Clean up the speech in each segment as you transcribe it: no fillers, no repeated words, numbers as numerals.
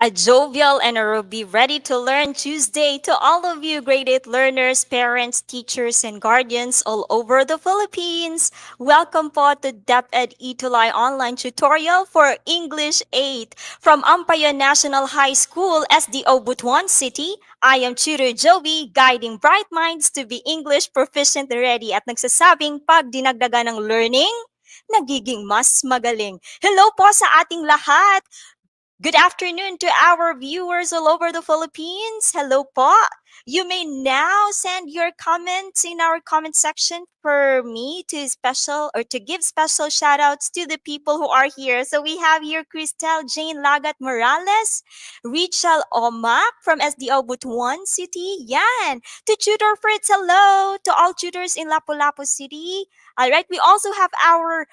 A jovial and a Ruby ready to learn Tuesday to all of you grade 8 learners, parents, teachers, and guardians all over the Philippines. Welcome po to DepEd Itulay online tutorial for English 8 from Ampayan National High School, SDO Butuan City. I am Tutor Joey, guiding bright minds to be English proficient ready at nagsasabing pag dinagdagan ng learning, nagiging mas magaling. Hello po sa ating lahat! Good afternoon to our viewers all over the Philippines. Hello po. You may now send your comments in our comment section for me to give special shout outs to the people who are here. So we have here Cristel Jane Lagat Morales, Richel Omak from SDO Butuan City. Yan. To Tutor Fritz, hello. To all tutors in Lapu-Lapu City. All right. We also have our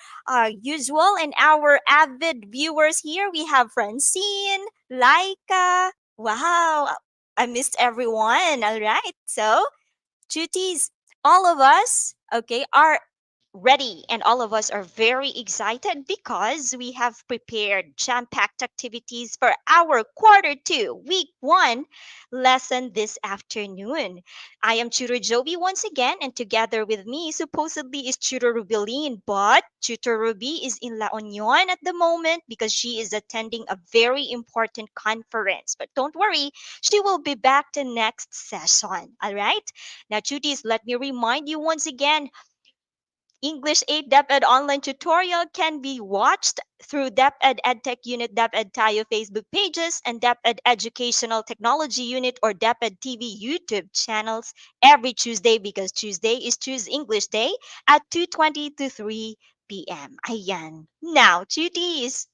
usual and our avid viewers here. We have Francine, Laika. Wow, I missed everyone. All right. So, cuties, all of us, okay, are ready and all of us are very excited because we have prepared jam-packed activities for our quarter 2 week 1 lesson this afternoon. I am Tutor Joey once again, and together with me supposedly is Tutor Rubeline, but Tutor Ruby is in La Union at the moment because she is attending a very important conference. But don't worry, she will be back the next session. All right. Now, cuties, let me remind you once again, English 8 DepEd online tutorial can be watched through DepEd EdTech Unit DepEd Tayo Facebook pages and DepEd Educational Technology Unit or DepEd TV YouTube channels every Tuesday because Tuesday is Choose English Day at 2:20 to 3 p.m. Ayan. Now, cuties,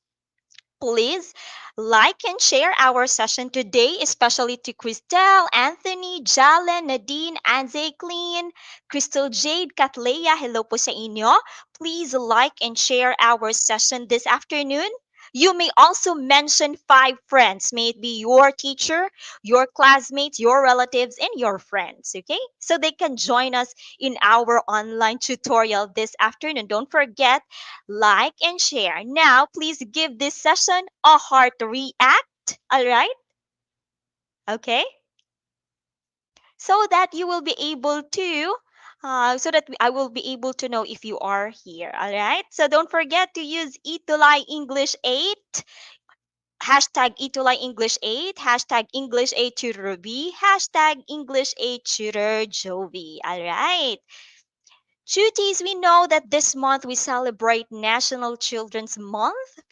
please like and share our session today, especially to Christelle, Anthony, Jalen, Nadine, Anze Clean, Crystal Jade, Katlea. Hello po sa inyo. Please like and share our session this afternoon. You may also mention 5 friends. May it be your teacher, your classmates, your relatives, and your friends. Okay? So they can join us in our online tutorial this afternoon. Don't forget, like and share. Now, please give this session a heart react. All right? Okay? So that you will be able to I will be able to know if you are here. All right. So don't forget to use Itulay English 8, hashtag Itulay English 8, hashtag English 8 Tutor Ruby, hashtag English 8 Tutor Jovi. All right. Cuties, we know that this month we celebrate National Children's Month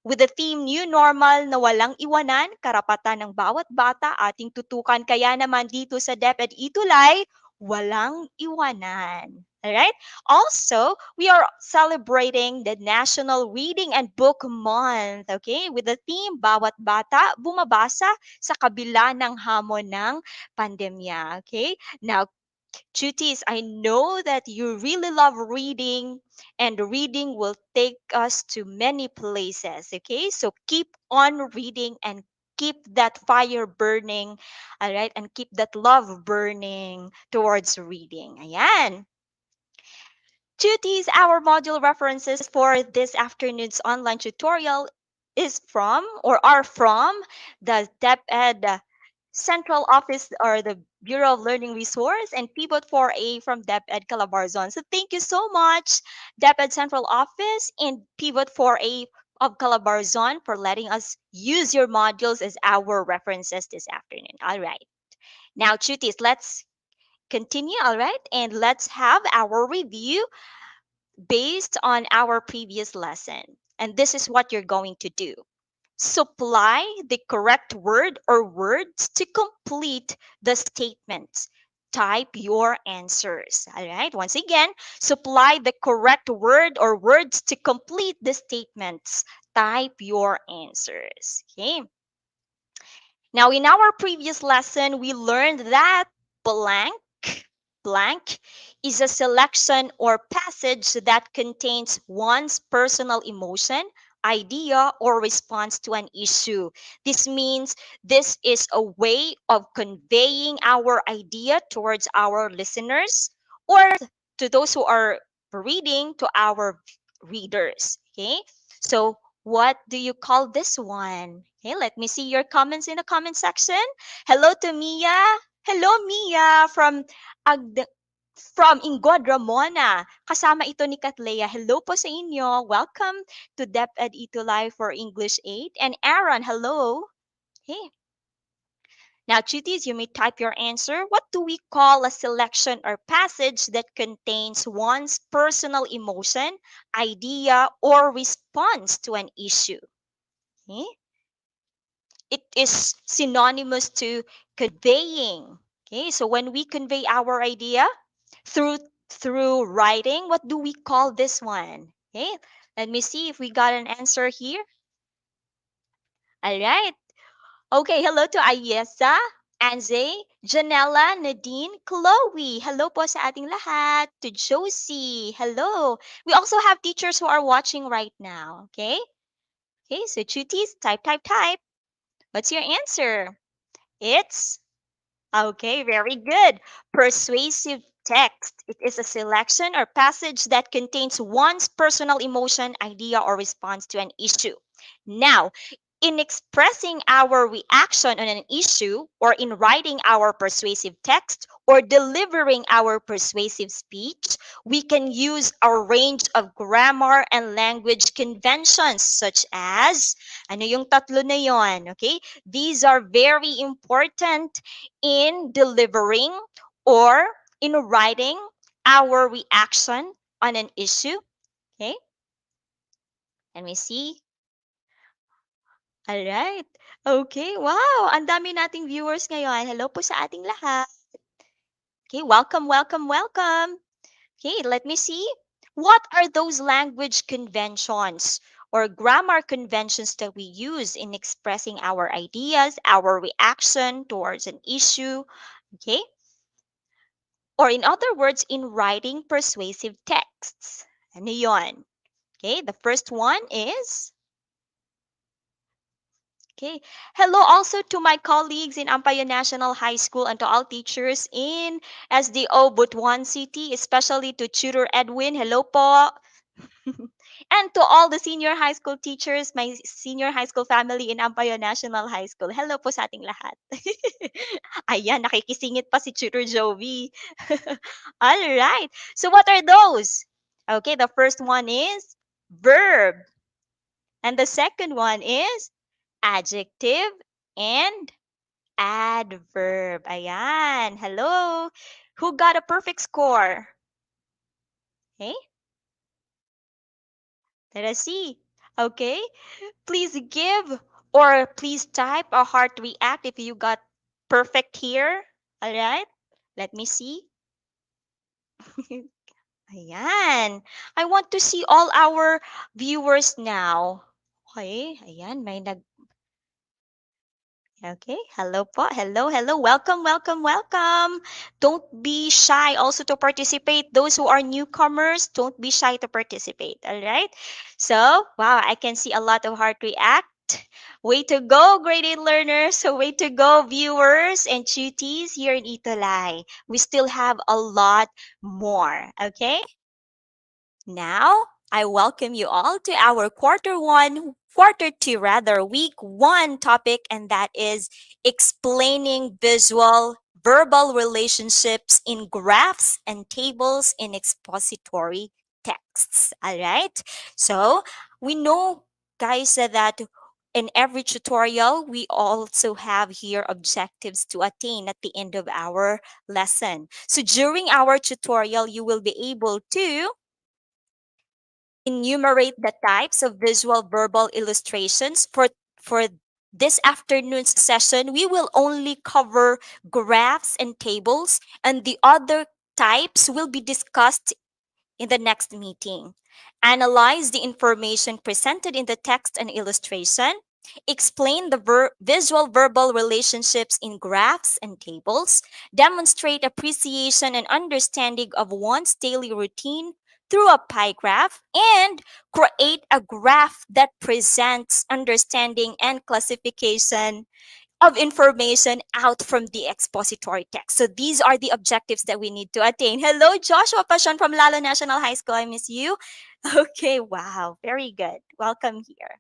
with the theme New Normal na walang iwanan, karapatan ng bawat bata ating tutukan. Kaya naman dito sa DepEd Itulay, walang iwanan. Alright? Also, we are celebrating the National Reading and Book Month, okay? With the theme, bawat bata bumabasa sa kabila ng hamon ng pandemya, okay? Now, cuties, I know that you really love reading, and reading will take us to many places. Okay, so keep on reading and keep that fire burning, all right, and keep that love burning towards reading. Ayan. Cuties, our module references for this afternoon's online tutorial is from or are from the DepEd Central Office or the Bureau of Learning Resource and Pivot 4A from DepEd Calabarzon. So thank you so much, DepEd Central Office and Pivot 4A of Calabarzon for letting us use your modules as our references this afternoon. All right. Now, cuties, let's continue. All right. And let's have our review based on our previous lesson. And this is what you're going to do. Supply the correct word or words to complete the statements. Type your answers. All right. Once again, supply the correct word or words to complete the statements. Type your answers. Okay. Now, in our previous lesson, we learned that blank, blank is a selection or passage that contains one's personal emotion, idea, or response to an issue. This means this is a way of conveying our idea towards our listeners or to those who are reading to our readers. Okay? So What do you call this one? Okay, let me see your comments in the comment section. Hello to Mia. Hello, Mia Agd from Ingod, Ramona. Kasama ito ni Katlea. Hello po sa inyo. Welcome to DepEd Ito Live for English 8. And Aaron, hello. Hey. Now, cuties, you may type your answer. What do we call a selection or passage that contains one's personal emotion, idea, or response to an issue? Okay? It is synonymous to conveying. Okay, so when we convey our idea through through writing, what do we call this one? Okay, let me see if we got an answer here. All right. Okay, hello to Ayesa, Anze, Janella, Nadine, Chloe. Hello po sa ating lahat. To Josie. Hello. We also have teachers who are watching right now. Okay? Okay, so cuties, type, type, type. What's your answer? It's okay, very good. Persuasive text. It is a selection or passage that contains one's personal emotion, idea, or response to an issue. Now, in expressing our reaction on an issue, or in writing our persuasive text, or delivering our persuasive speech, we can use a range of grammar and language conventions such as, ano yung tatlo na yon? Okay? These are very important in delivering or in writing our reaction on an issue. Okay? Let me see. All right. Okay, wow. Ang dami nating viewers ngayon. Hello po sa ating lahat. Okay, welcome, welcome, welcome. Okay, let me see. What are those language conventions or grammar conventions that we use in expressing our ideas, our reaction towards an issue? Okay, or in other words, in writing persuasive texts. Ano yun? Okay, the first one is, okay, hello also to my colleagues in Ampayo National High School and to all teachers in SDO Butuan City, especially to Tutor Edwin. Hello po. And to all the senior high school teachers, my senior high school family in Ampayo National High School. Hello po sa ating lahat. Ayan, nakikisingit pa si Tutor Jovi. All right. So what are those? Okay, the first one is verb. And the second one is adjective and adverb. Ayan. Hello. Who got a perfect score? Okay. Let us see. Okay. Please give or please type a heart react if you got perfect here. All right. Let me see. Ayan. I want to see all our viewers now. Okay. Ayan. Okay. Hello po. Hello, hello. Welcome, welcome, welcome. Don't be shy also to participate. Those who are newcomers, don't be shy to participate. All right. So, wow, I can see a lot of heart react. Way to go, grade 8 learners. So, way to go, viewers and tuties here in Itolay. We still have a lot more. Okay. Now, I welcome you all to our quarter two rather, week one topic, and that is explaining visual verbal relationships in graphs and tables in expository texts. All right. So we know, guys, that in every tutorial, we also have here objectives to attain at the end of our lesson. So during our tutorial, you will be able to enumerate the types of visual verbal illustrations. For this afternoon's session, we will only cover graphs and tables, and the other types will be discussed in the next meeting. Analyze the information presented in the text and illustration. Explain the visual verbal relationships in graphs and tables. Demonstrate appreciation and understanding of one's daily routine through a pie graph. And create a graph that presents understanding and classification of information out from the expository text. So these are the objectives that we need to attain. Hello, Joshua Passion from Lalo National High School. I miss you. Okay, wow, very good. Welcome here.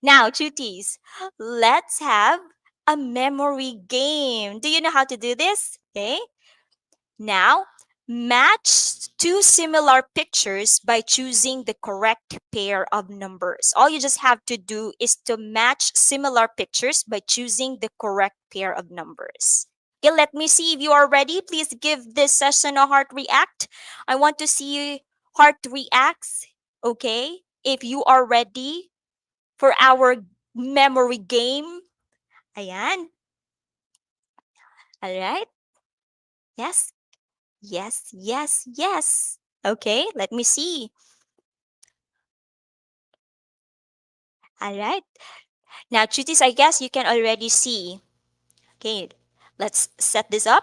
Now, cuties, let's have a memory game. Do you know how to do this? Okay. Now, match two similar pictures by choosing the correct pair of numbers. All you just have to do is to match similar pictures by choosing the correct pair of numbers. Okay, let me see if you are ready. Please give this session a heart react. I want to see heart reacts. Okay, if you are ready for our memory game. Ayan. All right. Yes. Yes, yes, yes. Okay, let me see. All right. Now, Chutis, I guess you can already see. Okay, let's set this up.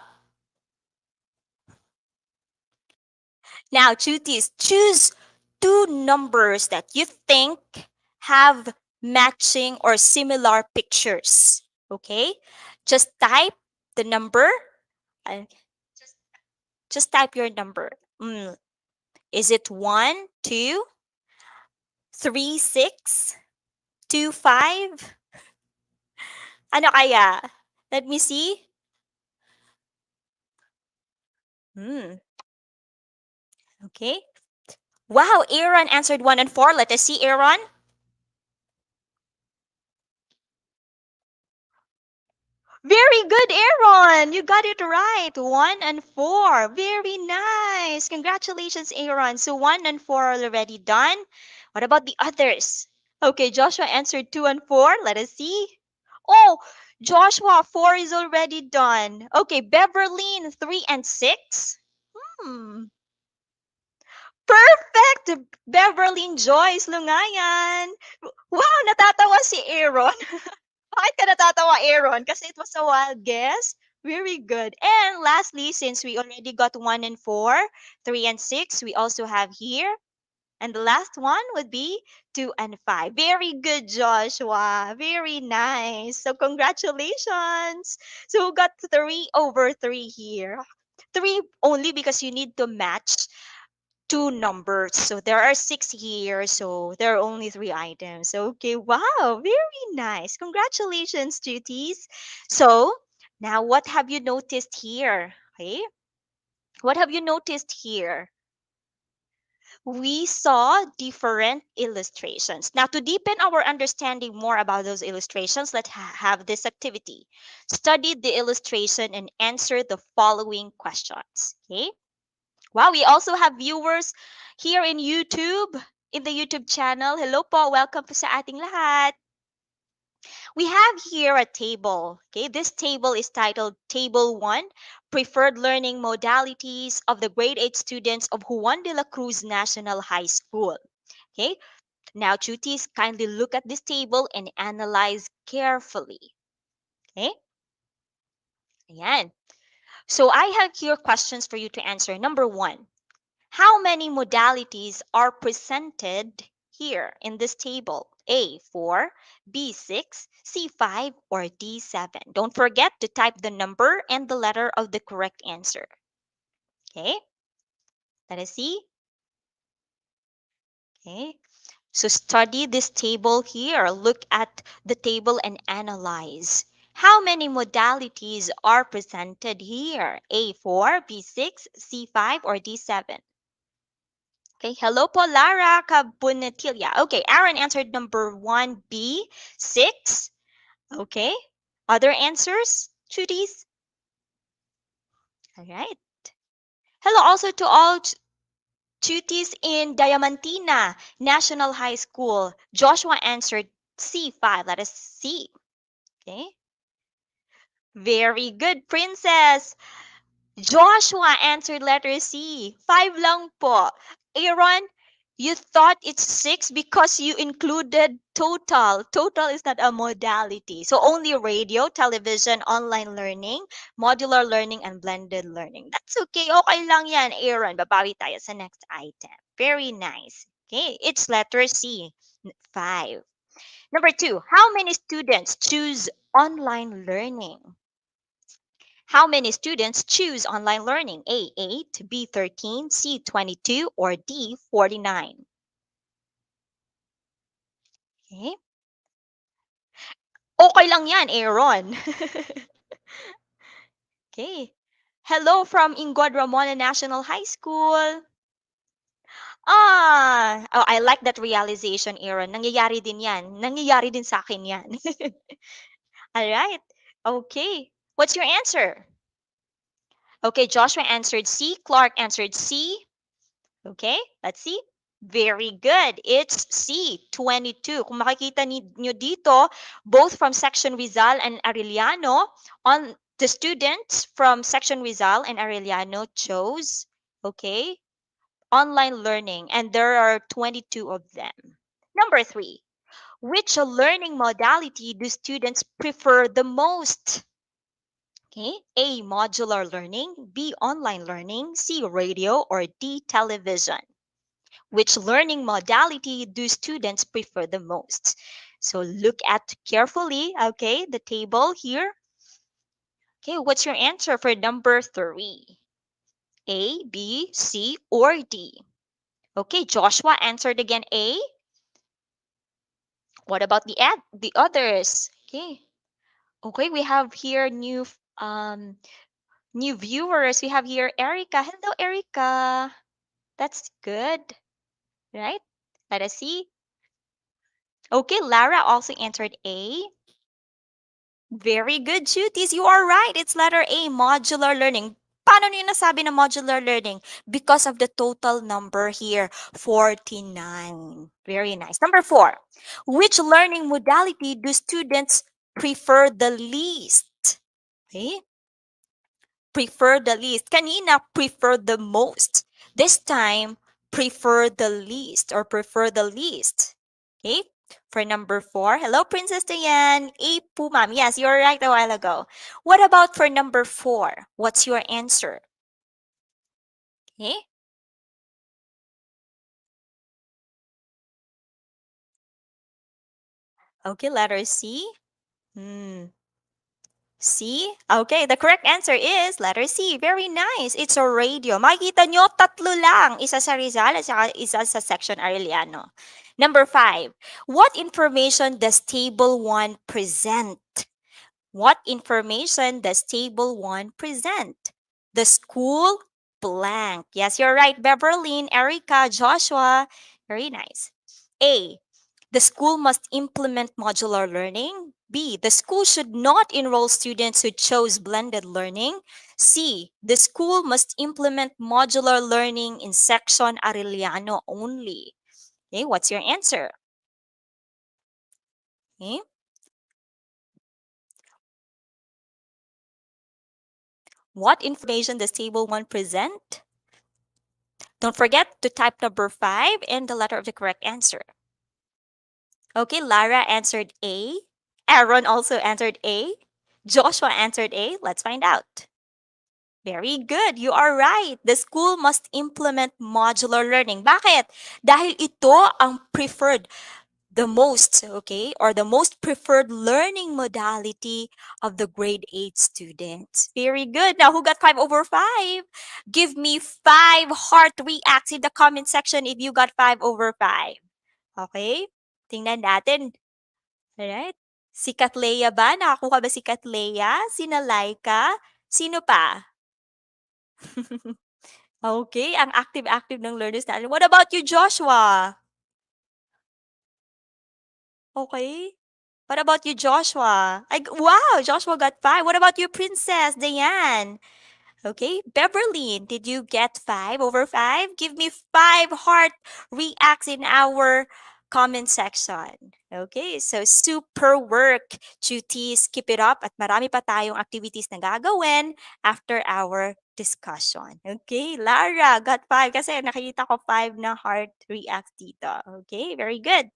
Now, Chutis, choose two numbers that you think have matching or similar pictures. Okay, just type the number. uh, Just type your number. Mm, is it 1, 2, 3, 6, 2, 5? Ano kaya? Let me see. Hmm. Okay. Wow, Aaron answered 1 and 4. Let us see, Aaron. Very good, Aaron. You got it right. 1 and 4. Very nice. Congratulations, Aaron. So 1 and 4 are already done. What about the others? Okay, Joshua answered 2 and 4. Let us see. Oh, Joshua, 4 is already done. Okay, Beverly, 3 and 6. Hmm. Perfect! Beverly Joyce Lungayan. Wow, natatawa si Aaron. Bakit ka natatawa, Aaron? Kasi it was a wild guess. Very good. And lastly, since we already got 1 and 4, 3 and 6, we also have here. And the last one would be 2 and 5. Very good, Joshua. Very nice. So congratulations. So we got 3 over 3 here. 3 only because you need to match two numbers. So there are six here. So there are only three items. Okay, wow, very nice. Congratulations, duties. So now what have you noticed here? Okay, what have you noticed here? We saw different illustrations. Now, to deepen our understanding more about those illustrations, let's have this activity. Study the illustration and answer the following questions. Okay. Wow, we also have viewers here in YouTube, in the YouTube channel. Hello po, welcome po sa ating lahat. We have here a table. Okay, this table is titled Table 1, Preferred Learning Modalities of the Grade 8 Students of Juan de la Cruz National High School. Okay, now Chutis, kindly look at this table and analyze carefully. Okay, ayan. So I have here questions for you to answer. Number 1. How many modalities are presented here in this table? A, 4, B, 6, C, 5, or D, 7? Don't forget to type the number and the letter of the correct answer. Okay, let us see. Okay, so study this table here. Look at the table and analyze. How many modalities are presented here? A, 4, B, 6, C, 5, or D, 7? Okay, hello po, Lara Cabunetilla. Okay, Aaron answered number 1B, 6. Okay, other answers, Chudies? All right. Hello also to all Chuties in Diamantina National High School. Joshua answered C5. Let us see. Okay, very good, Princess. Joshua answered letter C. 5 lang po. Aaron, you thought it's 6 because you included total. Total is not a modality. So only radio, television, online learning, modular learning, and blended learning. That's okay. Okay lang yan, Aaron. Babawi tayo sa next item. Very nice. Okay, it's letter C. 5. Number 2, how many students choose online learning? How many students choose online learning? A, 8, B, 13, C, 22, or D, 49? Okay. Okay lang yan, Aaron. Okay. Hello from Ingod Ramona National High School. Oh, I like that realization, Aaron. Nangyayari din yan. Nangyayari din sa akin yan. All right. Okay. What's your answer? Okay, Joshua answered C. Clark answered C. Okay, let's see. Very good. It's C, 22. Kung makikita nyo dito, both from Section Rizal and Arellano, on the students from Section Rizal and Arellano chose, okay, online learning, and there are 22 of them. Number 3, which learning modality do students prefer the most? Okay, A, modular learning, B, online learning, C, radio, or D, television. Which learning modality do students prefer the most? So look at carefully, okay, the table here. Okay, what's your answer for number 3? A, B, C, or D? Okay, Joshua answered again A. What about the others? Okay. Okay, we have here new viewers. We have here Erica. Hello, Erica. That's good, right? Let us see. Okay, Lara also answered A. Very good, Cuties. You are right. It's letter A, modular learning. Paano niyo nasabi na modular learning? Because of the total number here, 49. Very nice. Number 4, which learning modality do students prefer the least? Okay? Prefer the least. Kanina, prefer the most. This time, prefer the least or prefer the least. Okay? For number 4, hello, Princess Diane. A po, ma'am. Yes, you were right a while ago. What about for number 4? What's your answer? Okay? Okay, letter C. Hmm. C? Okay, the correct answer is letter C. Very nice. It's a radio. Makikita nyo, tatlo lang. Isa sa Rizal at saka isa sa Section Arellano. Number 5. What information does Table 1 present? What information does Table 1 present? The school blank. Yes, you're right, Beverly, Erica, Joshua. Very nice. A. The school must implement modular learning. B. The school should not enroll students who chose blended learning. C. The school must implement modular learning in Section Arellano only. Okay, what's your answer? Okay. What information does Table 1 present? Don't forget to type number 5 and the letter of the correct answer. Okay, Lara answered A. Aaron also answered A. Joshua answered A. Let's find out. Very good. You are right. The school must implement modular learning. Bakit? Dahil ito ang preferred, the most, okay, or the most preferred learning modality of the grade 8 students. Very good. Now, who got 5 over 5? Give me 5 heart reacts in the comment section if you got 5 over 5. Okay? Tingnan natin. Alright? Si Katleya ba? Nakakuha ba si Katleya? Sina Laika? Sino pa? Okay, ang active-active ng learners natin. What about you, Joshua? Okay. What about you, Joshua? Wow, Joshua got 5. What about you, Princess Diane? Okay, Beverly, did you get 5 over 5? Give me 5 heart reacts in our comment section. Okay, so super work, cuties. Keep it up at marami pa tayong activities na gagawin after our discussion. Okay, Lara got 5 kasi nakikita ko 5 na heart reacts dito. Okay, very good.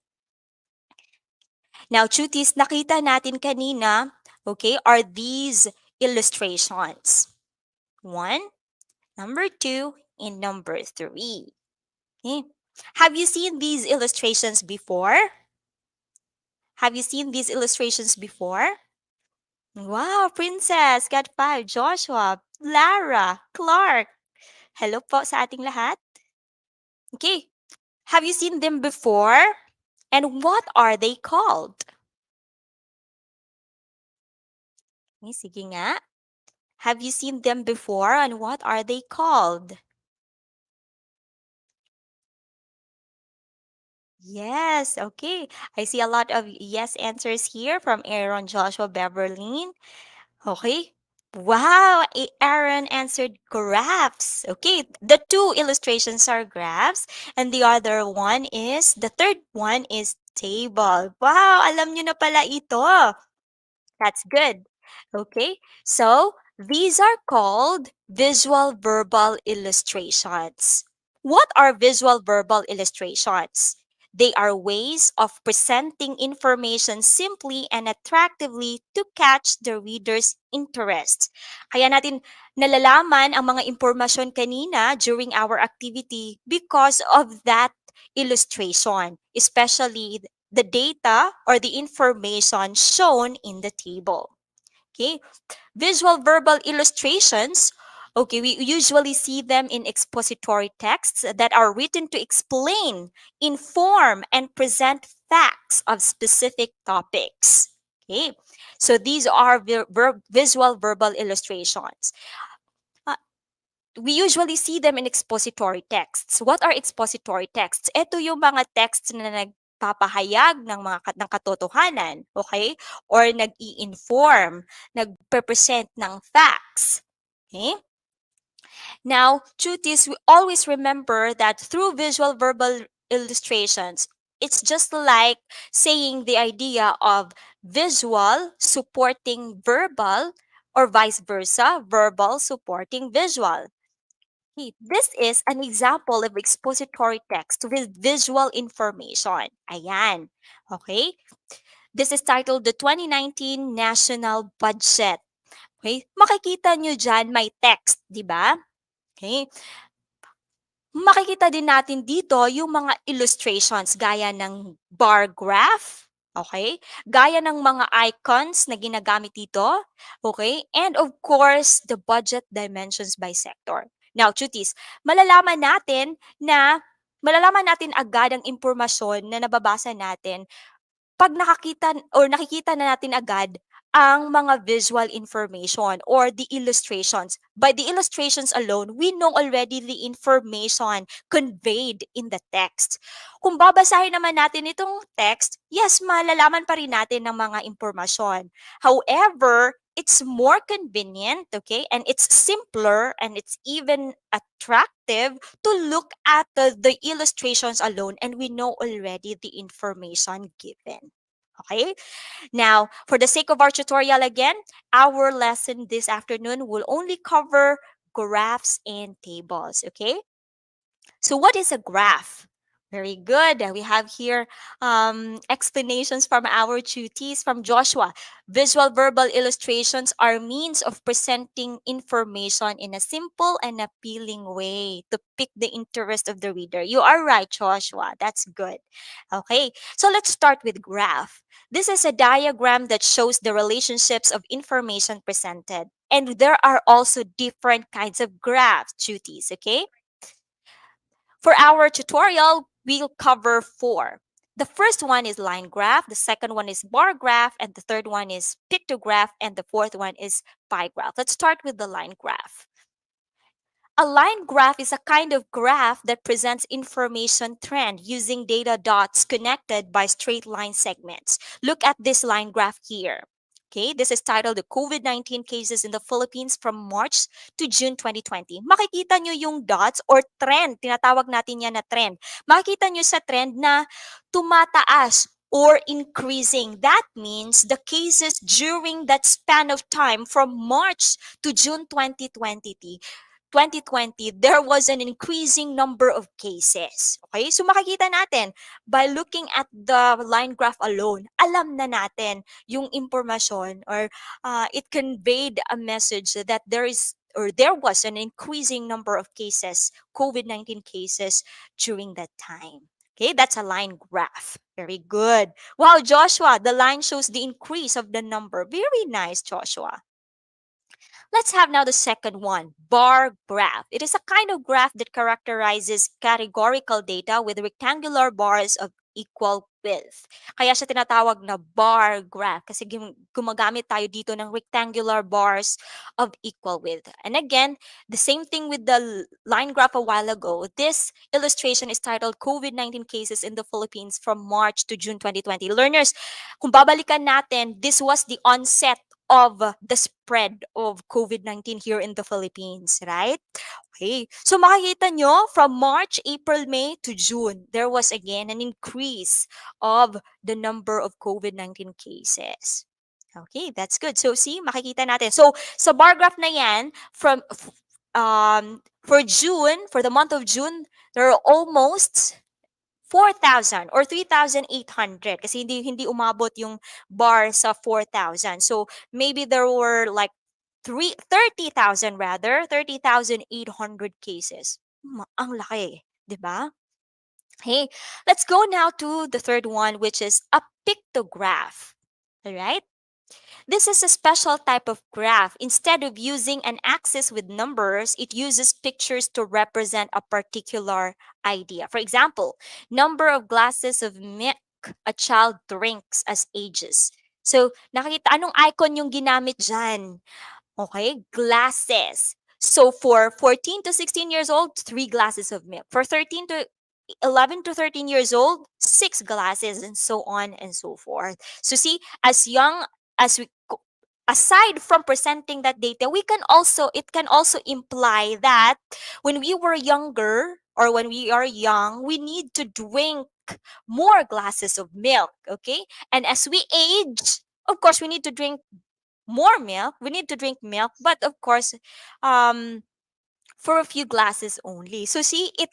Now, cuties, nakita natin kanina, okay, are these illustrations. 1, number 2, and number 3. Okay. Have you seen these illustrations before? Have you seen these illustrations before? Wow, Princess, got 5. Joshua, Lara, Clark. Hello po sa ating lahat. Okay. Have you seen them before? And what are they called? Sige nga. Have you seen them before and what are they called? Yes, okay. I see a lot of yes answers here from Aaron, Joshua, Beverly. Okay. Wow, Aaron answered graphs. Okay, the two illustrations are graphs and the third one is table. Wow, alam nyo na pala ito. That's good. Okay, so these are called visual verbal illustrations. What are visual verbal illustrations? They are ways of presenting information simply and attractively to catch the reader's interest. Kaya natin nalalaman ang mga impormasyon kanina during our activity because of that illustration, especially the data or the information shown in the table. Okay, visual verbal illustrations. Okay, we usually see them in expository texts that are written to explain, inform, and present facts of specific topics. Okay, so these are visual verbal illustrations. Uh, we usually see them in expository texts. What are expository texts? Ito yung mga texts na nagpapahayag ng katotohanan, okay? Or nag-i-inform, nagpe-present ng facts. Okay? Now, truth is, we always remember that through visual verbal illustrations, it's just like saying the idea of visual supporting verbal or vice versa, verbal supporting visual. This is an example of expository text with visual information. Ayan. Okay? This is titled the 2019 National Budget. Okay? Makikita nyo dyan may text, di ba? Okay? Makikita din natin dito yung mga illustrations gaya ng bar graph, okay? Gaya ng mga icons na ginagamit dito, okay? And of course, the budget dimensions by sector. Now, chutis, malalaman natin agad ang impormasyon na nababasa natin 'pag nakikita na natin agad ang mga visual information or the illustrations. By the illustrations alone, we know already the information conveyed in the text. Kung babasahin naman natin itong text, yes, malalaman pa rin natin ng mga impormasyon. However, it's more convenient, okay, and it's simpler and it's even attractive to look at the illustrations alone and we know already the information given. Okay? Now, for the sake of our tutorial again, our lesson this afternoon will only cover graphs and tables. Okay? So, what is a graph? Very good. We have here explanations from our tutees from Joshua. Visual verbal illustrations are means of presenting information in a simple and appealing way to pick the interest of the reader. You are right, Joshua. That's good. Okay, so let's start with graph. This is a diagram that shows the relationships of information presented. And there are also different kinds of graphs, tutees, okay? For our tutorial, we'll cover four. The first one is line graph, the second one is bar graph, and the third one is pictograph, and the fourth one is pie graph. Let's start with the line graph. A line graph is a kind of graph that presents information trend using data dots connected by straight line segments. Look at this line graph here. Okay, this is titled the COVID-19 cases in the Philippines from March to June 2020. Makikita nyo yung dots or trend, tinatawag natin yan na trend. Makikita nyo sa trend na tumataas or increasing. That means the cases during that span of time from March to June 2020, there was an increasing number of cases. Okay? So makikita natin, by looking at the line graph alone, alam na natin yung impormasyon or it conveyed a message that there was an increasing number of cases, COVID-19 cases during that time. Okay, that's a line graph. Very good. Wow, Joshua, the line shows the increase of the number. Very nice, Joshua. Let's have now the second one, bar graph. It is a kind of graph that characterizes categorical data with rectangular bars of equal with. Kaya siya tinatawag na bar graph kasi gumagamit tayo dito ng rectangular bars of equal with. And again, the same thing with the line graph a while ago. This illustration is titled COVID-19 cases in the Philippines from March to June 2020. Learners, kung babalikan natin, this was the onset of the spread of COVID-19 here in the Philippines, right? Okay. So makikita nyo, from March, April, May to June, there was again an increase of the number of COVID-19 cases. Okay, that's good. So see, makikita natin. So sa bar graph na yan, for June, for the month of June, there are almost 4,000 or 3,800 kasi hindi umabot yung bar sa 4,000. So maybe there were like 30,000 rather, 30,800 cases. Ang laki, 'di ba? Hey, let's go now to the third one, which is a pictograph. All right? This is a special type of graph. Instead of using an axis with numbers, it uses pictures to represent a particular idea. For example, number of glasses of milk a child drinks as ages. So, nakikita, anong icon yung ginamit dyan? Okay, glasses. So, for 14 to 16 years old, 3 glasses of milk. For 11 to 13 years old, 6 glasses, and so on and so forth. So see, as young as we aside from presenting that data, it can also imply that when we were younger or when we are young, we need to drink more glasses of milk, okay? And as we age, of course, we need to drink more milk. We need to drink milk, but of course, um, for a few glasses only. So see, it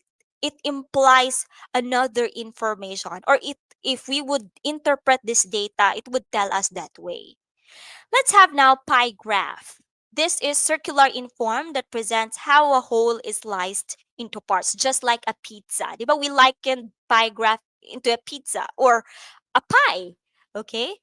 implies another information, or it if we would interpret this data, it would tell us that way. Let's have now pie graph. This is circular in form that presents how a whole is sliced into parts, just like a pizza. Di ba? We liken pie graph into a pizza or a pie. Okay?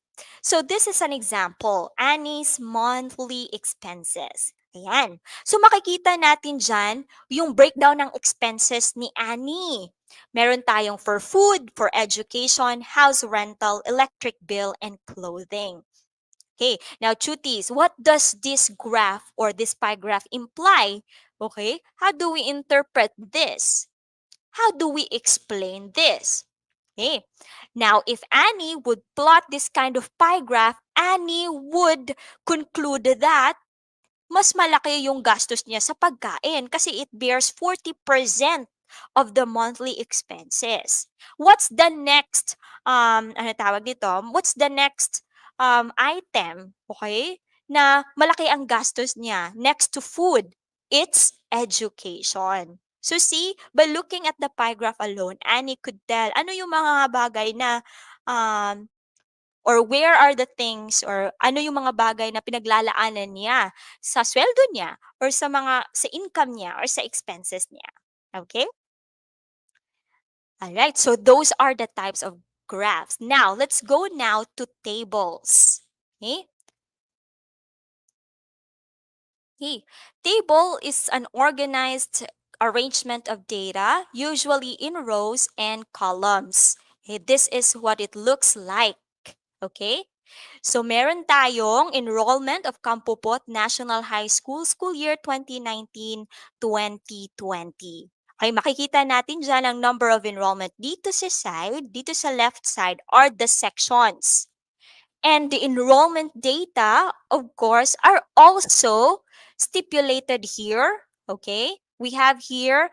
So this is an example. Annie's monthly expenses. Ayan. So makikita natin dyan yung breakdown ng expenses ni Annie. Meron tayong for food, for education, house rental, electric bill, and clothing. Okay, now cuties, what does this graph or this pie graph imply? Okay, how do we interpret this? How do we explain this? Okay, now if Annie would plot this kind of pie graph, Annie would conclude that mas malaki yung gastos niya sa pagkain kasi it bears 40% of the monthly expenses. What's the next, ano tawag dito? What's the next item, okay, na malaki ang gastos niya next to food? It's education. So see, by looking at the pie graph alone, Annie could tell ano yung mga bagay na um, or where are the things or ano yung mga bagay na pinaglalaanan niya sa sweldo niya or sa income niya or sa expenses niya. Okay? All right. So those are the types of graphs. Now, let's go now to tables. Okay? Okay. Table is an organized arrangement of data, usually in rows and columns. Okay, this is what it looks like. Okay? So meron tayong enrollment of Kampupot National High School, school year 2019-2020. Okay, makikita natin dyan ang number of enrollment. Dito sa left side are the sections. And the enrollment data, of course, are also stipulated here. Okay, we have here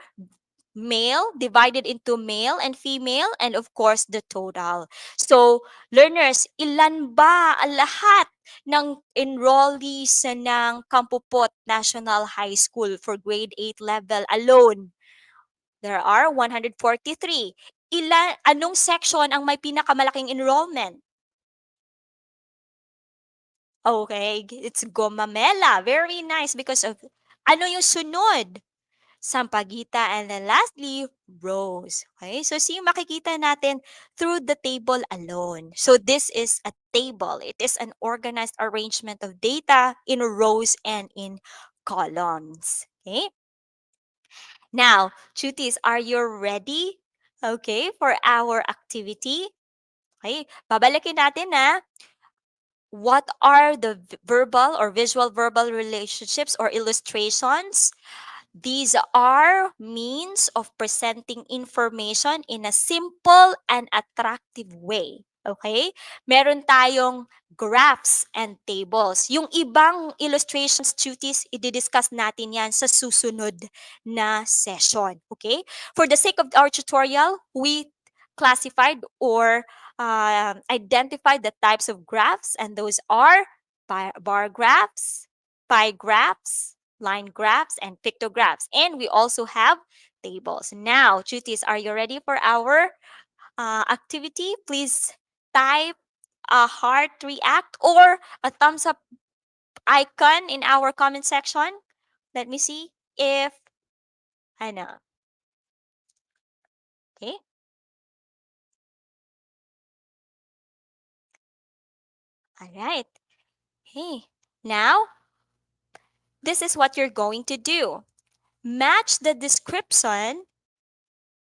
male divided into male and female, and of course the total. So, learners, ilan ba ang lahat ng enrollees ng Kampupot National High School for grade 8 level alone? There are 143. Anong section ang may pinakamalaking enrollment? Okay, it's Gomamela. Very nice because of ano yung sunod? Sampaguita, and then lastly, rows. Okay, so see, makikita natin through the table alone. So this is a table. It is an organized arrangement of data in rows and in columns. Okay, now, cuties, are you ready Okay, for our activity. Okay, babalikin natin na what are the verbal or visual verbal relationships or illustrations. These are means of presenting information in a simple and attractive way. Okay? Meron tayong graphs and tables. Yung ibang illustrations, duties, i-discuss natin yan sa susunod na session. Okay? For the sake of our tutorial, we classified or identified the types of graphs, and those are bar graphs, pie graphs, line graphs, and pictographs. And we also have tables. Now, Chutis, are you ready for our activity? Please type a heart react or a thumbs up icon in our comment section. Let me see if I know. Okay. All right. Hey. Now, this is what you're going to do. Match the description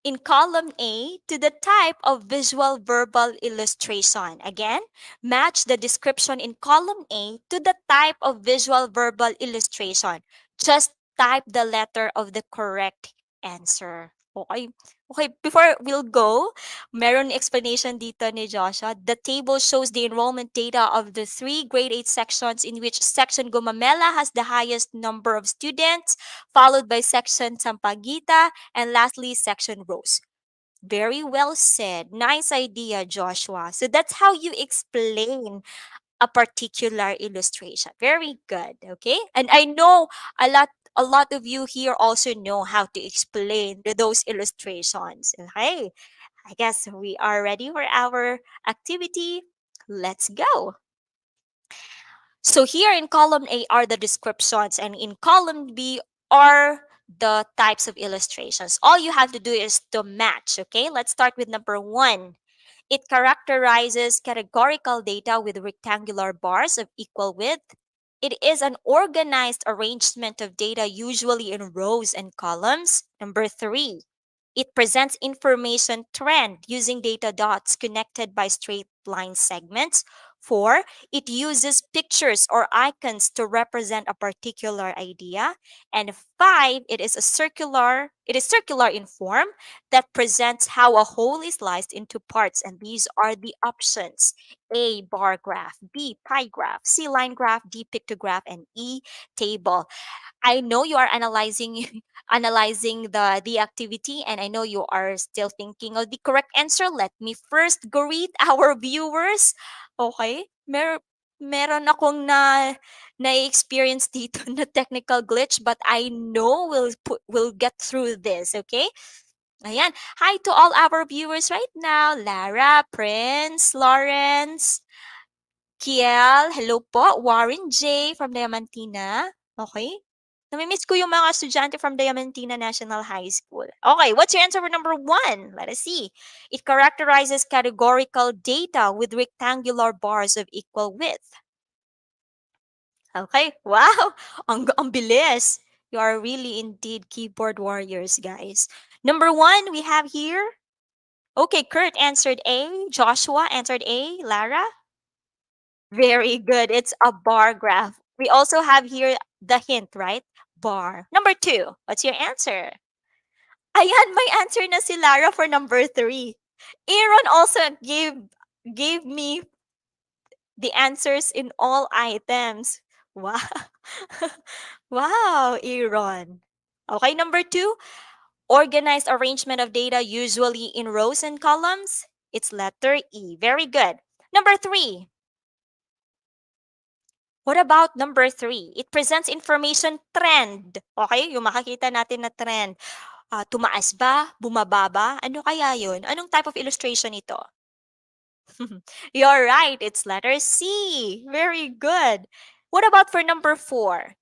in column A to the type of visual verbal illustration. Again, match the description in column A to the type of visual verbal illustration. Just type the letter of the correct answer. Okay. Okay, before we'll go, meron explanation dito ni Joshua. The table shows the enrollment data of the three grade 8 sections in which section Gumamela has the highest number of students, followed by section Sampaguita, and lastly, section Rose. Very well said. Nice idea, Joshua. So that's how you explain a particular illustration. Very good. Okay. And I know a lot of you here also know how to explain those illustrations. Okay. I guess we are ready for our activity. Let's go. So here in column A are the descriptions, and in column B are the types of illustrations. All you have to do is to match, okay? Let's start with number 1. It characterizes categorical data with rectangular bars of equal width. It is an organized arrangement of data, usually in rows and columns. Number 3. It presents information trend using data dots connected by straight line segments. 4. It uses pictures or icons to represent a particular idea. And 5. It is circular in form that presents how a whole is sliced into parts. And these are the options: A, bar graph; B, pie graph; C, line graph; D, pictograph; and E, table. I know you are analyzing analyzing the activity, and I know you are still thinking of the correct answer. Let me first greet our viewers. Okay? Meron akong na experience dito na technical glitch, but I know we'll get through this, okay? Ayan. Hi to all our viewers right now. Lara, Prince, Lawrence, Kiel, hello po. Warren J. from Diamantina. Okay. Namimiss ko yung mga estudyante from Diamantina National High School. Okay, what's your answer for number 1? Let us see. It characterizes categorical data with rectangular bars of equal width. Okay, wow. Ang bilis. You are really indeed keyboard warriors, guys. Number 1, we have here. Okay, Kurt answered A. Joshua answered A. Lara? Very good. It's a bar graph. We also have here the hint, right? Bar. Number 2, what's your answer? Ayan, may answer na si Lara for number 3. Aaron also gave me the answers in all items. Wow. Wow, Aaron. Okay, number 2, organized arrangement of data usually in rows and columns. It's letter E. Very good. Number 3, what about number 3? It presents information trend. Okay, yung makakita natin na trend. Tumaas ba? Bumaba ba? Ano kaya yun? Anong type of illustration ito? You're right, it's letter C. Very good. What about for number 4?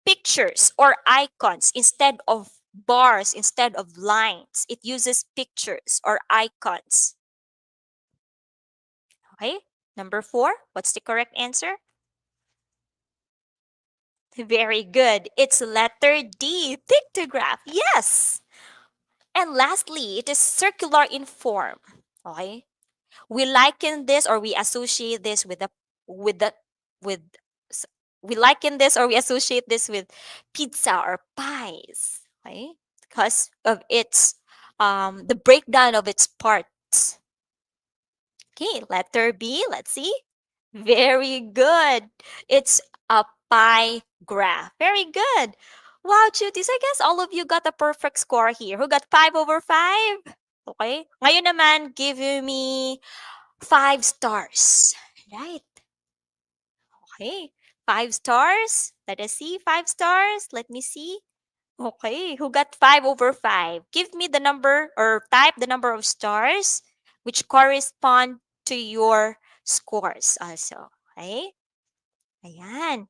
Pictures or icons instead of bars, instead of lines. It uses pictures or icons. Okay, number 4, what's the correct answer? Very good. It's letter D, pictograph. Yes. And lastly, it is circular in form. Okay? We liken this or we associate this with the with s- we liken this or we associate this with pizza or pies. Okay? Because of its the breakdown of its parts. Okay, letter B, let's see. Very good. It's a pie graph. Very good. Wow, cuties, I guess all of you got a perfect score here. Who got 5 over 5? Okay. Ngayon naman, give me 5 stars. Right. Okay. 5 stars. Let us see. 5 stars. Let me see. Okay. Who got 5 over 5? Give me the number or type the number of stars which correspond to your scores also. Okay. Ayan.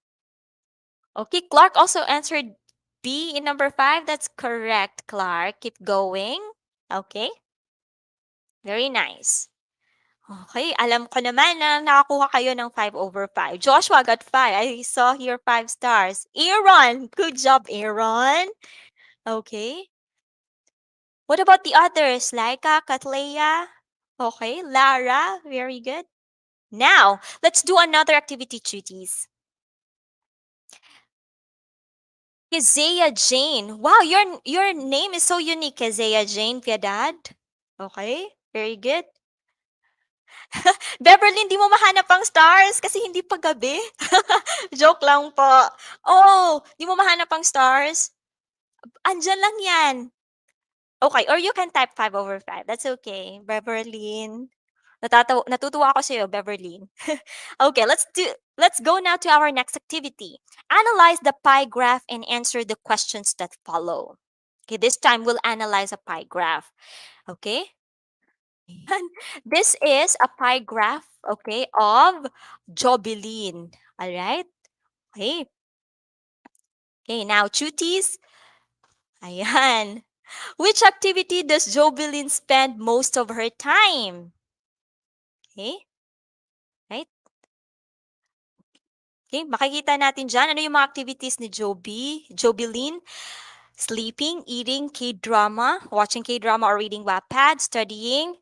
Okay, Clark also answered B in number 5. That's correct, Clark. Keep going. Okay, very nice. Okay, alam ko naman na nakakuha kayo ng 5 over 5. Joshua got 5. I saw here 5 stars. Aaron, good job, Aaron. Okay. What about the others? Laika, Katleya? Okay, Lara, very good. Now, let's do another activity, cuties. Keziah Jane. Wow, your name is so unique, Keziah Jane Piedad. Okay, very good. Beverly, hindi mo mahanap ang stars kasi hindi pa gabi. Joke lang po. Oh, hindi mo mahanap ang stars? Andyan lang yan. Okay, or you can type 5 over 5. That's okay. Beverly. Natutuwa ako sa'yo, Beverly. Okay, let's go now to our next activity. Analyze the pie graph and answer the questions that follow. Okay, this time we'll analyze a pie graph. Okay? This is a pie graph, okay, of Jobeline. All right? Okay. Okay, now cuties. Ayan. Which activity does Jobeline spend most of her time? Okay? Right? Okay, makikita natin dyan ano yung mga activities ni Jobeline. Sleeping, eating, K-drama, watching K-drama or reading Wattpad, studying,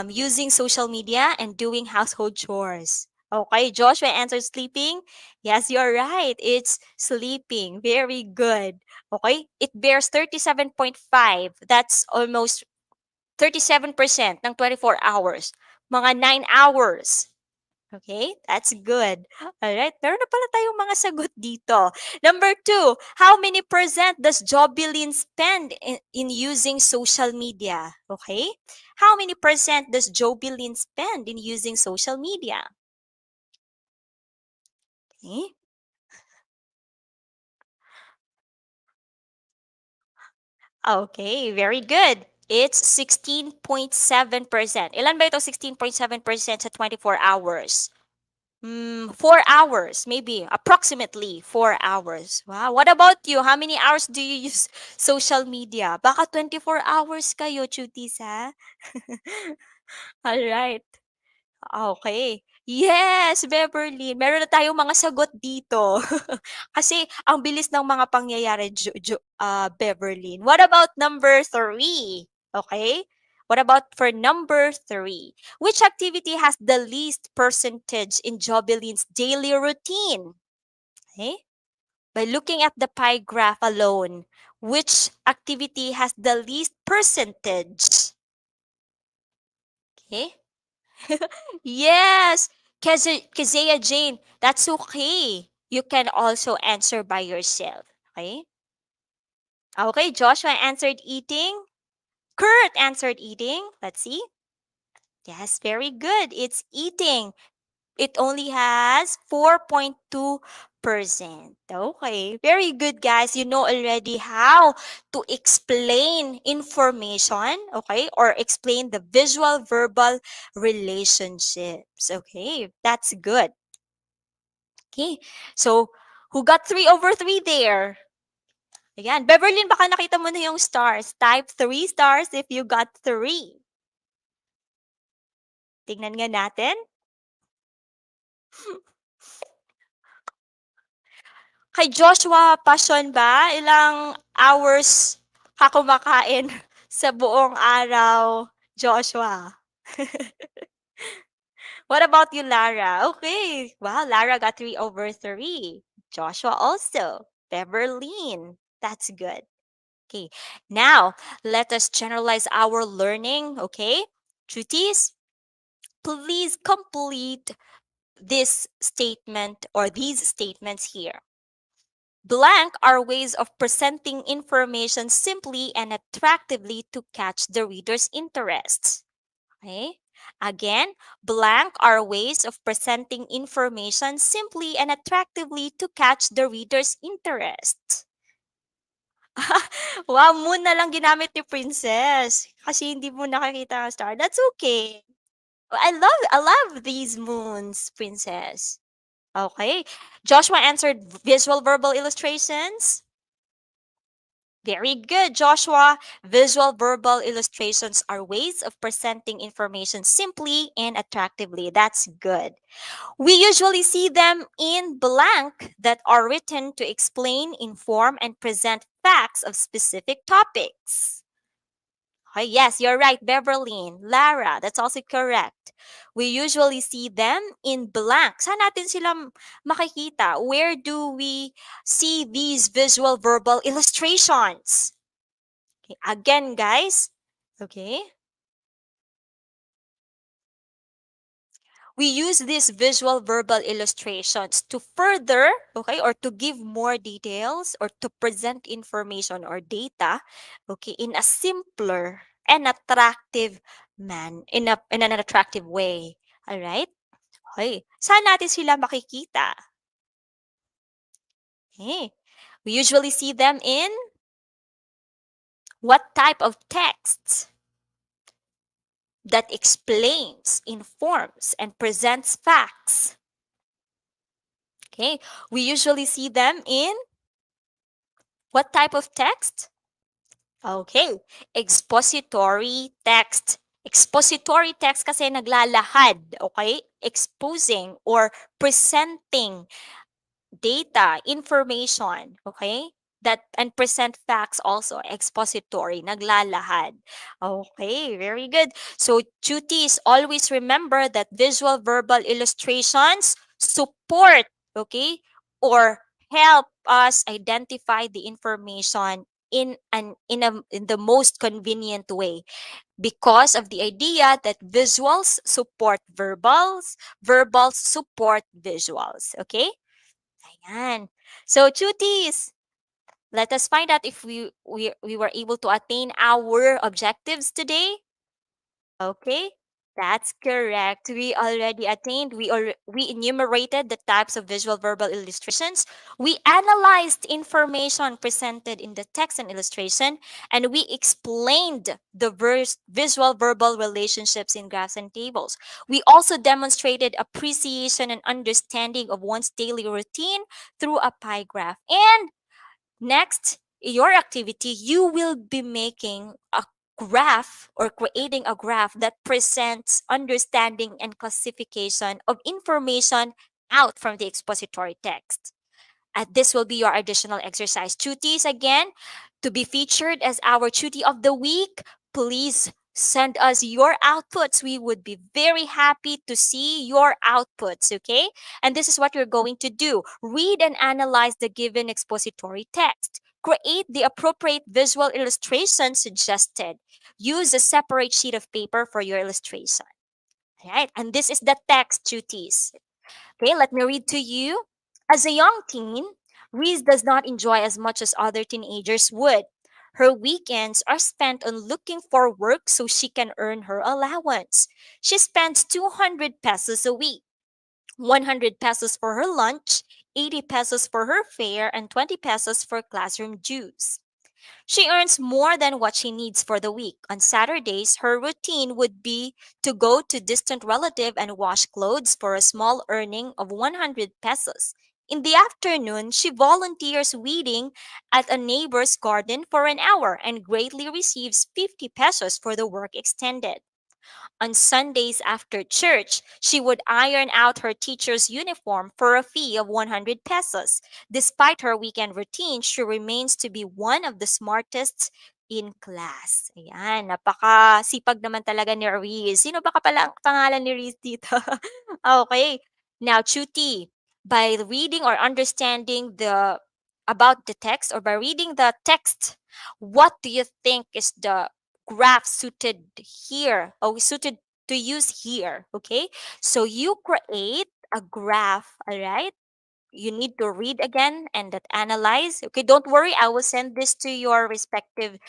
using social media, and doing household chores. Okay, Joshua answered sleeping. Yes, you're right. It's sleeping. Very good. Okay, it bears 37.5. That's almost 37% ng 24 hours. Mga 9 hours. Okay, that's good. All right, meron na pala tayong mga sagot dito. Number 2, how many percent does Jobilin spend in using social media? Okay, how many percent does Jobilin spend in using social media? Okay, okay, very good. It's 16.7%. Ilan ba ito 16.7% sa 24 hours? 4 hours, maybe approximately 4 hours. Wow. What about you? How many hours do you use social media? Baka 24 hours kayo, cuties, ha? All right. Okay. Yes, Beverly. Meron na tayong mga sagot dito. Kasi ang bilis ng mga pangyayari, Beverly. What about number 3? Okay? What about for number 3? Which activity has the least percentage in Jobelin's daily routine? Okay? By looking at the pie graph alone, which activity has the least percentage? Okay? Yes, Keziah Jane, that's okay. You can also answer by yourself. Okay? Okay, Joshua answered eating. Kurt answered eating. Let's see. Yes, very good. It's eating. It only has 4.2%. Okay, very good, guys. You know already how to explain information, okay, or explain the visual verbal relationships. Okay, that's good. Okay, so who got 3 over 3 there? Ayan, Beverly, baka nakita mo na yung stars. Type 3 stars if you got 3. Tingnan nga natin. Kay Joshua Passion ba? Ilang hours kumakain sa buong araw, Joshua. What about you, Lara? Okay. Wow, Lara got 3/3. Joshua also. Beverly. That's good. Okay. Now, let us generalize our learning. Okay. Truties, please complete this statement or these statements here. Blank are ways of presenting information simply and attractively to catch the reader's interest. Okay? Again, blank are ways of presenting information simply and attractively to catch the reader's interest. Wow, moon na lang ginamit ni Princess. Kasi hindi mo nakakita ang star. That's okay. I love these moons, Princess. Okay. Joshua answered visual verbal illustrations. Very good, Joshua. Visual verbal illustrations are ways of presenting information simply and attractively. That's good. We usually see them in blank that are written to explain, inform, and present facts of specific topics. Oh, yes, you're right, Beverly. Lara, that's also correct. We usually see them in blank. Saan natin sila makikita? Where do we see these visual verbal illustrations? Okay, again, guys. Okay. We use these visual verbal illustrations to further, okay, or to give more details or to present information or data, okay, in a simpler and attractive in an attractive way. All right? Okay. Saan natin sila makikita? Okay. We usually see them in what type of texts? That explains, informs, and presents facts. Okay, we usually see them in what type of text? Okay, expository text. Expository text kasi naglalahad, okay? Exposing or presenting data, information, okay? That and present facts also, expository, naglalahad. Okay, very good. So, duties, always remember that visual verbal illustrations support, okay, or help us identify the information in the most convenient way because of the idea that visuals support verbals, verbals support visuals, okay? Ayan. So, cuties, let us find out if we were able to attain our objectives today. Okay, that's correct. We already attained, we enumerated the types of visual verbal illustrations. We analyzed information presented in the text and illustration, and we explained the visual verbal relationships in graphs and tables. We also demonstrated appreciation and understanding of one's daily routine through a pie graph. And next, your activity, you will be making a graph or creating a graph that presents understanding and classification of information out from the expository text. And this will be your additional exercise. Tuties again, to be featured as our tutie of the week, please send us your outputs. We would be very happy to see your outputs, okay? And this is what you're going to do. Read and analyze the given expository text. Create the appropriate visual illustration suggested. Use a separate sheet of paper for your illustration. All right, and this is the text duties. Okay, let me read to you. As a young teen, Reese does not enjoy as much as other teenagers would. Her weekends are spent on looking for work so she can earn her allowance. She spends 200 pesos a week, 100 pesos for her lunch, 80 pesos for her fare, and 20 pesos for classroom dues. She earns more than what she needs for the week. On Saturdays, her routine would be to go to distant relative and wash clothes for a small earning of 100 pesos. In the afternoon, she volunteers weeding at a neighbor's garden for an hour and greatly receives 50 pesos for the work extended. On Sundays after church, she would iron out her teacher's uniform for a fee of 100 pesos. Despite her weekend routine, she remains to be one of the smartest in class. Ayan, napaka-sipag naman talaga ni Riz. Sino ba ka pala ang pangalan ni Riz dito? Okay. Now, Chuti, by reading or understanding the about the text, or by reading the text, what do you think is the graph suited here, or suited to use here? Okay. So you create a graph, all right? You need to read again and that analyze. Okay, don't worry. I will send this to your respective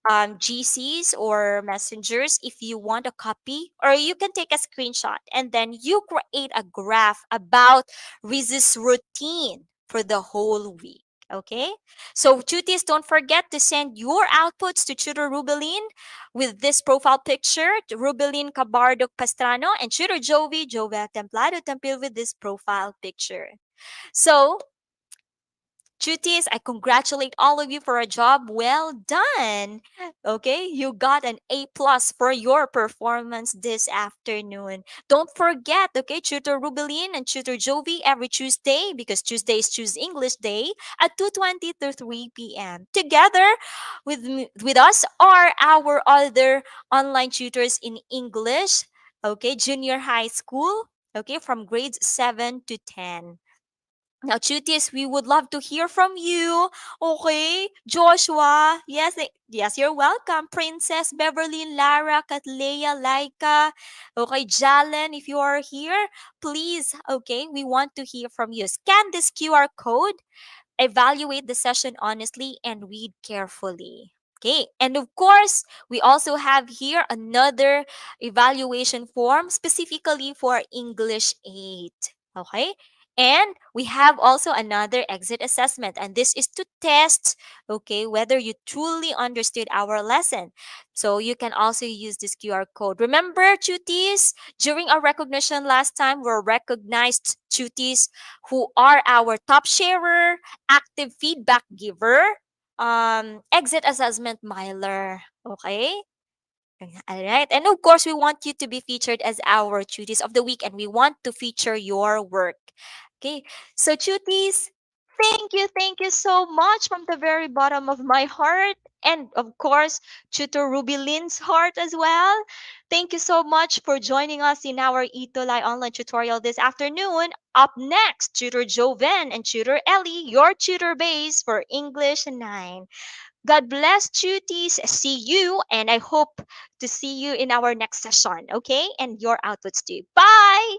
GCs or messengers if you want a copy, or you can take a screenshot and then you create a graph about Riz's routine for the whole week. Okay, so tuties, don't forget to send your outputs to Tutor Rubelin with this profile picture, to Rubelin Cabardo Pastrano, and Tutor Jovi Templado Tempil with this profile picture. So, Chutis, I congratulate all of you for a job well done. Okay, you got an A plus for your performance this afternoon. Don't forget, okay, Tutor Rubelin and Tutor Jovi every Tuesday, because Tuesday is Choose English Day at 2:20 to 3 p.m. Together with us are our other online tutors in English, okay, junior high school, okay, from grades 7 to 10. Now, Chutis, we would love to hear from you. Okay, Joshua. Yes, yes, you're welcome. Princess, Beverly, Lara, Katlea, Laika. Okay, Jalen, if you are here, please, okay, we want to hear from you. Scan this QR code, evaluate the session honestly, and read carefully. Okay, and of course, we also have here another evaluation form specifically for English 8. Okay, and we have also another exit assessment, and this is to test, okay, whether you truly understood our lesson. So you can also use this QR code. Remember, tuties, during our recognition last time, we recognized tuties who are our top sharer, active feedback giver, exit assessment miler. Okay? All right. And of course, we want you to be featured as our Tuties of the week, and we want to feature your work. Okay. So, Tuties, thank you so much from the very bottom of my heart. And of course, Tutor Ruby Lynn's heart as well. Thank you so much for joining us in our Itolai online tutorial this afternoon. Up next, Tutor Joven and Tutor Ellie, your tutor base for English 9. God bless, Tuties. See you, and I hope to see you in our next session, okay? And your outputs too. Bye!